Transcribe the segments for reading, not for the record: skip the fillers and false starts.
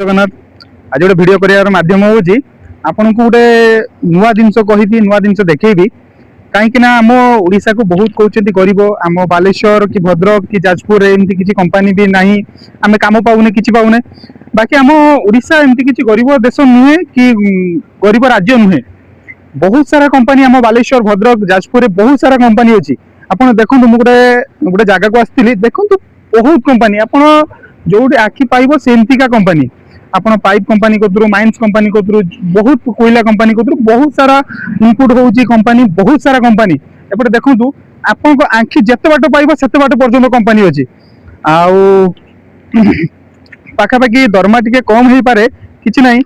जगन्नाथ आज गोटे भिड कर मध्यम हूँ आपन को गोटे नुआ जिनस कहि नुआ जिनस देखी कहीं आम ओडिशा को बहुत कहते गरीब आम बालेश्वर कि भद्रक कि जाजपुर एमती किसी कंपानी भी ना आम कम पाऊने कि पाऊने बाकी आम ओडिशा एमती किसी गरीब देश नुहे कि गरीब राज्य नुहे बहुत सारा कंपानी आम बालेश्वर भद्रक जाजपुर बहुत सारा कंपानी अच्छी आपड़ देखो मुझे गोटे जगह को आसती देखो बहुत कंपानी आपड़ जो आखि पाइब सेमतिका कंपानी आपन पाइप कंपानी कतरू माइंस कंपानी कतरू बहुत कोयला कंपानी कतरू बहुत सारा इनपुट होची कंपानी बहुत सारा कंपानी एपटे देखंतु आपन को आंखी जत्ते बाट पाइबो सेते बाट पर्यंत कंपानी अछि आउ पाखा पाखी दरमा टिके कम हेई पारे किछि नाही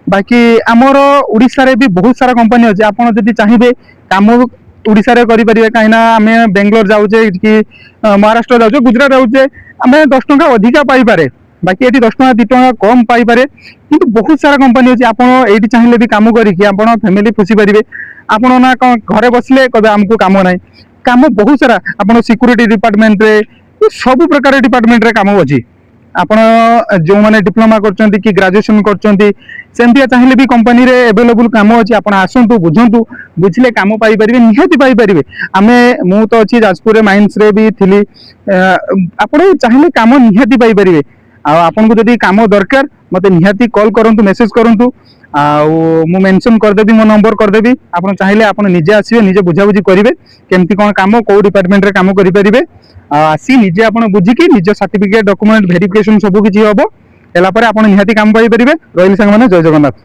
बाकी हमर ओडिसा रे भी बहुत सारा कंपानी अछि आपन जदि चाहिबे काम ओडिसा रे करि परिबे काइना हमें बेंगलोर जाउचे कि महाराष्ट्र जाउचे गुजरात जाउचे हमें 10 टका अधिका पाई पारे बाकी ये 10 टका 2 टका कम पाई पारे किंतु बहुत सारा कंपानी अच्छी आपड़ ये चाहिए भी कम करके फैमिली खुशी पारे आपड़ ना घरे बसले कहे आमको कम ना कम बहुत सारा आप सिक्यूरीटी डिपार्टमेंट रे सब प्रकार डिपार्टमेंट रे कम अच्छी आपण जो मैंने डिप्लोमा करछंती कि ग्रेजुएशन करछंती सेमतिया चाहिए भी कंपनी रे अवेलेबल काम अच्छी आपण आसंतु बुझंतु बुझले काम पाई परिबे निहाती पाई परिबे आमे मु तो अच्छी जाजपुर माइंस रे भी थिली आपण चाहिए काम निहाती पाई परिबे आपन को जदि काम दरकार मते निहाती कॉल करंतु मेसेज करंतु मु मेंशन कर देबी मो नंबर कर देबी आपन चाहिए आपन निजे आसीबे निजे बुझाबुझी करिवे केमती कोन काम को डिपार्टमेंट रे काम करि परिबे आसी निजे आपन बुझी कि निजे सर्टिफिकेट डॉक्यूमेंट वेरिफिकेशन सब किछि हबो एला परे आपन निहाती काम पाई परिबे रहिली संग माने जय जगन्नाथ।